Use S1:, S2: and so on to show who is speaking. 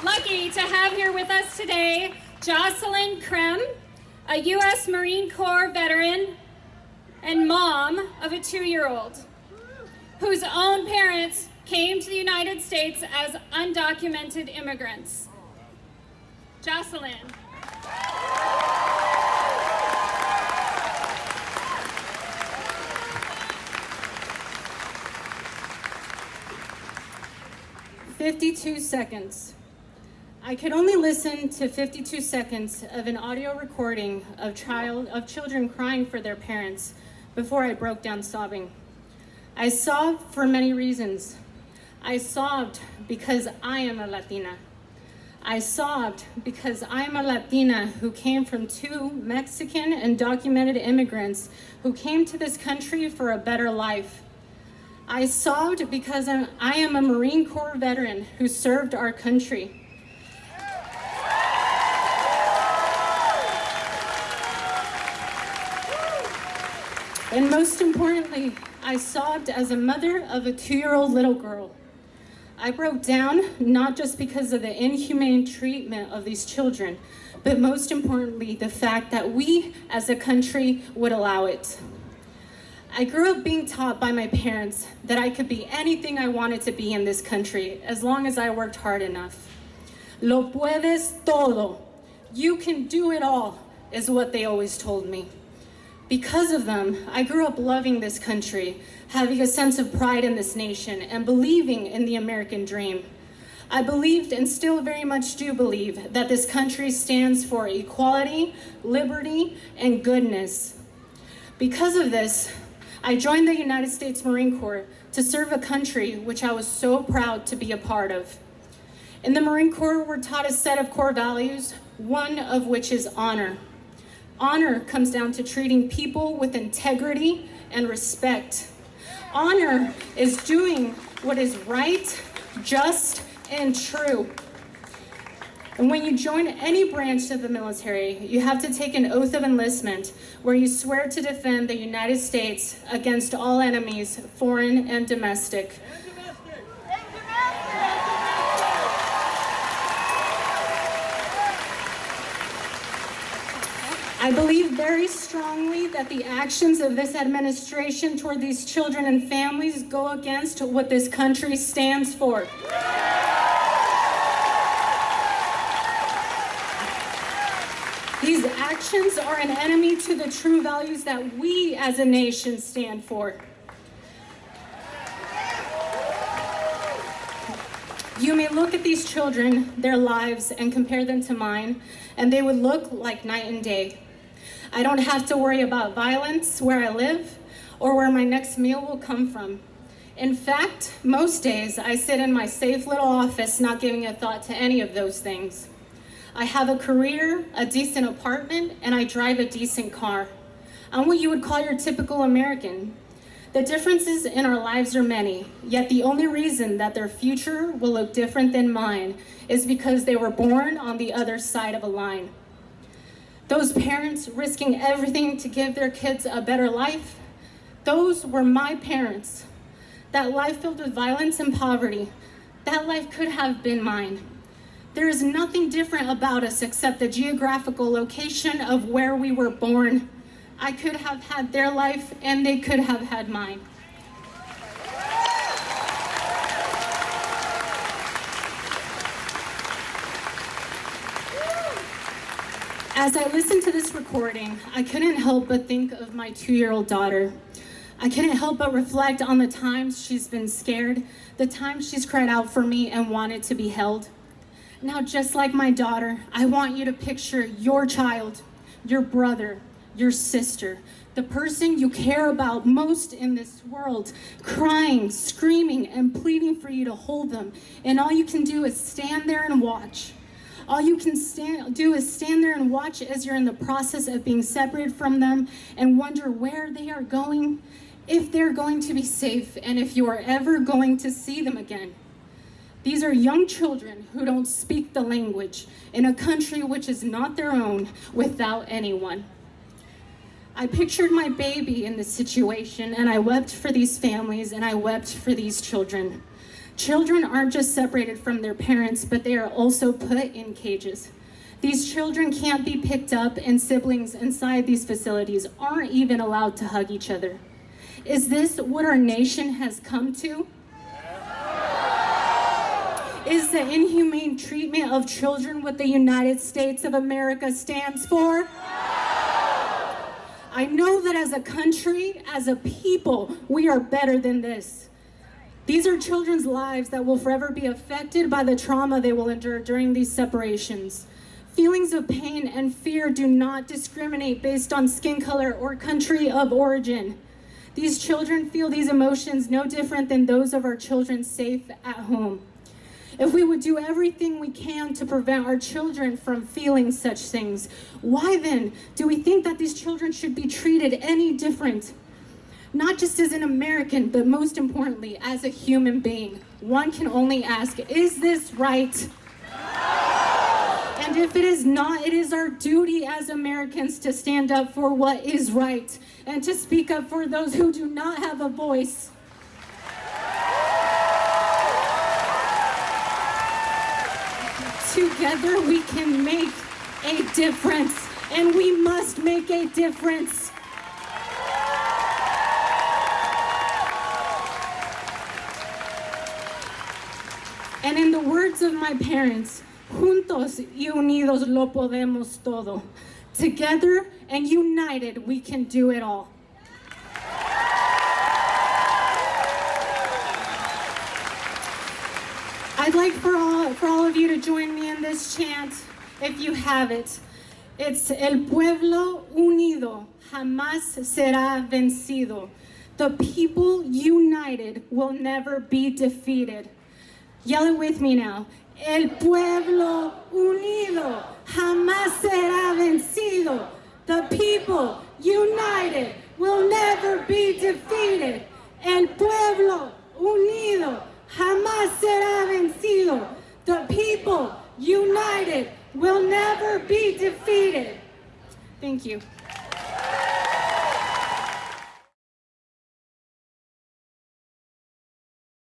S1: lucky to have here with us today Josielyn Kremm, a U.S. Marine Corps veteran and mom of a 2-year-old, whose own parents came to the United States as undocumented immigrants. Josielyn. "52 seconds. I could only listen to 52 seconds of an audio recording of children crying for their parents before I broke down sobbing. I sobbed for many reasons. I sobbed because I am a Latina. I sobbed because I'm a Latina who came from 2 Mexican and documented immigrants who came to this country for a better life. I sobbed because I am a Marine Corps veteran who served our country. And most importantly, I sobbed as a mother of a 2-year-old little girl. I broke down not just because of the inhumane treatment of these children, but most importantly, the fact that we as a country would allow it. I grew up being taught by my parents that I could be anything I wanted to be in this country as long as I worked hard enough. Lo puedes todo. You can do it all, is what they always told me. Because of them, I grew up loving this country, having a sense of pride in this nation, and believing in the American dream. I believed and still very much do believe that this country stands for equality, liberty, and goodness. Because of this, I joined the United States Marine Corps to serve a country which I was so proud to be a part of. In the Marine Corps, we're taught a set of core values, one of which is honor. Honor comes down to treating people with integrity and respect. Honor is doing what is right, just, and true. And when you join any branch of the military, you have to take an oath of enlistment where you swear to defend the United States against all enemies, foreign and domestic. I believe very strongly that the actions of this administration toward these children and families go against what this country stands for. These actions are an enemy to the true values that we as a nation stand for. You may look at these children, their lives, and compare them to mine, and they would look like night and day. I don't have to worry about violence where I live or where my next meal will come from. In fact, most days I sit in my safe little office not giving a thought to any of those things. I have a career, a decent apartment, and I drive a decent car. I'm what you would call your typical American. The differences in our lives are many, yet the only reason that their future will look different than mine is because they were born on the other side of a line. Those parents risking everything to give their kids a better life, those were my parents. That life filled with violence and poverty, that life could have been mine. There is nothing different about us except the geographical location of where we were born. I could have had their life and they could have had mine. As I listened to this recording, I couldn't help but think of my 2-year-old daughter. I couldn't help but reflect on the times she's been scared, the times she's cried out for me and wanted to be held. Now, just like my daughter, I want you to picture your child, your brother, your sister, the person you care about most in this world, crying, screaming, and pleading for you to hold them. And all you can do is stand there and watch. All you can do is stand there and watch as you're in the process of being separated from them and wonder where they are going, if they're going to be safe, and if you are ever going to see them again. These are young children who don't speak the language in a country which is not their own without anyone. I pictured my baby in this situation, and I wept for these families, and I wept for these children. Children aren't just separated from their parents, but they are also put in cages. These children can't be picked up, and siblings inside these facilities aren't even allowed to hug each other. Is this what our nation has come to? Is the inhumane treatment of children what the United States of America stands for? I know that as a country, as a people, we are better than this. These are children's lives that will forever be affected by the trauma they will endure during these separations. Feelings of pain and fear do not discriminate based on skin color or country of origin. These children feel these emotions no different than those of our children safe at home. If we would do everything we can to prevent our children from feeling such things, why then do we think that these children should be treated any different? Not just as an American, but most importantly, as a human being. One can only ask, is this right? And if it is not, it is our duty as Americans to stand up for what is right and to speak up for those who do not have a voice. Together we can make a difference, and we must make a difference. And in the words of my parents, juntos y unidos lo podemos todo. Together and united, we can do it all. I'd like for all of you to join me in this chant, if you have it. It's El pueblo unido jamás será vencido. The people united will never be defeated. Yell it with me now. El pueblo unido jamás será vencido. The people united will never be defeated. El pueblo unido jamás será vencido. The people united will never be defeated. Thank you.